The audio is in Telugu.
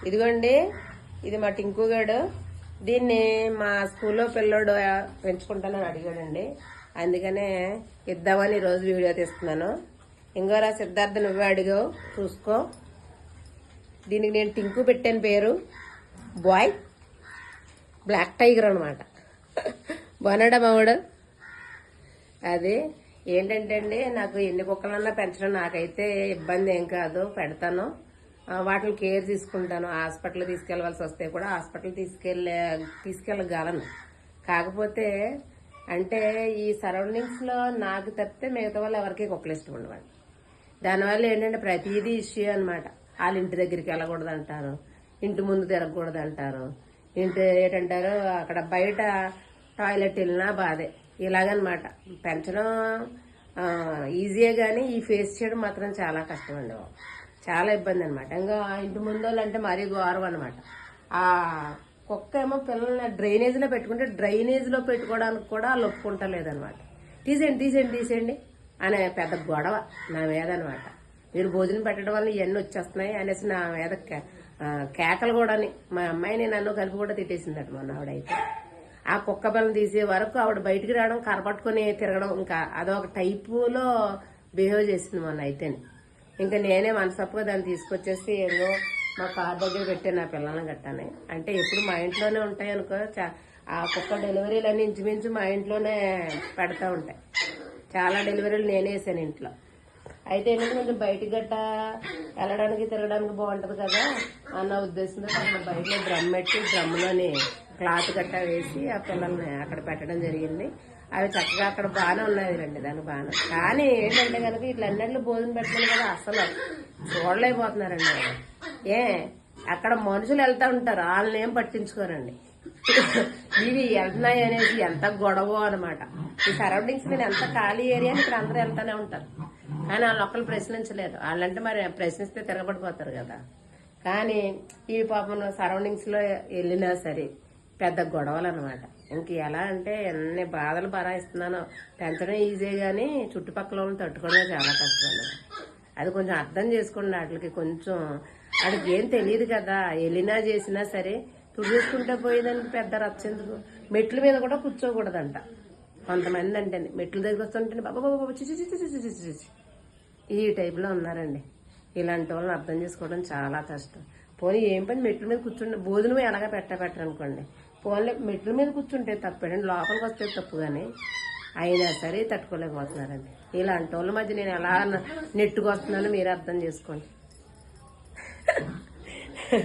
ఇదిగోండి, ఇది మా టింకుగాడు. దీన్ని మా స్కూల్లో పిల్లోడు పెంచుకుంటానని అడిగాడండి. అందుకనే ఇద్దామని ఈరోజు వీడియో తీస్తున్నాను. ఇంకోరా సిద్ధార్థ, నువ్వే అడిగావు, చూసుకో. దీనికి నేను టింకు పెట్టాను పేరు. బాయ్ బ్లాక్ టైగర్ అనమాట. బాగున్నాడా మావాడు? అది ఏంటంటే అండి, నాకు ఎన్ని కుక్కలన్నా పెంచడం నాకైతే ఇబ్బంది ఏం కాదు, పెడతాను. వాటిని కేర్ తీసుకుంటాను. హాస్పిటల్ తీసుకెళ్లవలసి వస్తే కూడా హాస్పిటల్ తీసుకెళ్ళగలను. కాకపోతే అంటే ఈ సరౌండింగ్స్లో నాకు తప్పితే మిగతా వాళ్ళు ఎవరికి కుక్కలు ఇష్టం ఉండవండి. దానివల్ల ఏంటంటే ప్రతిదీ ఇష్యూ అనమాట. వాళ్ళ ఇంటి దగ్గరికి వెళ్ళకూడదు అంటారు, ఇంటి ముందు తిరగకూడదు అంటారు, ఏంటంటారు అక్కడ బయట టాయిలెట్ వెళ్ళినా బాధే. ఇలాగనమాట. పెంచడం ఈజీయే కానీ ఈ ఫేస్ చేయడం మాత్రం చాలా కష్టం అండి. చాలా ఇబ్బంది అనమాట. ఇంకా ఇంటి ముందు వాళ్ళంటే మరీ ఘోరం అనమాట. ఆ కుక్క ఏమో పిల్లల్ని డ్రైనేజీలో పెట్టుకుంటే డ్రైనేజీలో పెట్టుకోవడానికి కూడా వాళ్ళు ఒప్పుకుంటలేదనమాట. తీసేయండి అనే పెద్ద గొడవ నా మీద అనమాట. మీరు భోజనం పెట్టడం వల్ల ఇవన్నీ వచ్చేస్తున్నాయి అనేసి నా మీద కేకలు కూడాని. మా అమ్మాయిని నన్ను కలిపి కూడా తిట్టేసిందట మొన్న ఆవిడైతే. ఆ కుక్క పిల్లని తీసే వరకు ఆవిడ బయటికి రావడం, కరపట్టుకుని తిరగడం, ఇంకా అదొక టైపులో బిహేవ్ చేసింది మొన్న అయితేనే. ఇంకా నేనే మనసప్పుగా దాన్ని తీసుకొచ్చేసి ఏదో మా కార్ దగ్గర పెట్టాను నా పిల్లల్ని గట్టానే. అంటే ఎప్పుడు మా ఇంట్లోనే ఉంటాయి అనుకో. ఆ కుక్క డెలివరీలన్నీ ఇంచుమించు మా ఇంట్లోనే పెడతా ఉంటాయి. చాలా డెలివరీలు నేనే వేసాను ఇంట్లో. అయితే ఏంటంటే కొంచెం బయటికి గట్ట వెళ్ళడానికి తిరగడానికి బాగుంటుంది కదా అన్న ఉద్దేశంతో కొంచెం బయటలో డ్రమ్ పెట్టి డ్రమ్లోని క్లాత్ గట్ట వేసి ఆ పిల్లల్ని అక్కడ పెట్టడం జరిగింది. అవి చక్కగా అక్కడ బాగానే ఉన్నాయి రండి, దానికి బాగానే. కానీ ఏంటంటే కనుక ఇట్లన్నింటిలో భోజనం పెట్టాలి కదా, అసలు చూడలేకపోతున్నారండి. అక్కడ మనుషులు వెళ్తా ఉంటారు, వాళ్ళని ఏం పట్టించుకోరండి. ఇవి వెళ్తున్నాయి అనేసి ఎంత గొడవ అనమాట. ఈ సరౌండింగ్స్ మీద ఎంత ఖాళీ ఏరియా ఇక్కడ అందరూ వెళ్తానే ఉంటారు. కానీ వాళ్ళు ఒక్కరు ప్రశ్నించలేదు. వాళ్ళంటే మరి ప్రశ్నిస్తే తిరగబడిపోతారు కదా. కానీ ఈ పాపం సరౌండింగ్స్ లో వెళ్ళినా సరే పెద్ద గొడవలు అనమాట. ఇంక ఎలా అంటే ఎన్ని బాధలు భరాయిస్తున్నానో. పెంచడం ఈజీ కానీ చుట్టుపక్కల వాళ్ళని తట్టుకోవడమే చాలా కష్టం అనమాట. అది కొంచెం అర్థం చేసుకోండి. వాటికి కొంచెం వాడికి ఏం తెలియదు కదా. వెళ్ళినా చేసినా సరే తుడుచుకుంటే పోయేదానికి పెద్ద రచ్చేందుకు. మెట్ల మీద కూడా కూర్చోకూడదంట కొంతమంది. అంటే మెట్ల దగ్గర వస్తుంటే బాబా చిచి ఈ టైపులో ఉన్నారండి. ఇలాంటి వాళ్ళని అర్థం చేసుకోవడం చాలా కష్టం. పోనీ ఏం పని మెట్ల మీద కూర్చుంటే భోజనం ఎలాగా పెట్టరనుకోండి. పోనీ మెట్ల మీద కూర్చుంటే తప్పేనండి, లోపలికి వస్తే తప్పు. కానీ అయినా సరే తట్టుకోలేకపోతున్నారండి. ఇలాంటి వాళ్ళ మధ్య నేను ఎలా నెట్టుకొస్తున్నానో మీరు అర్థం చేసుకోండి.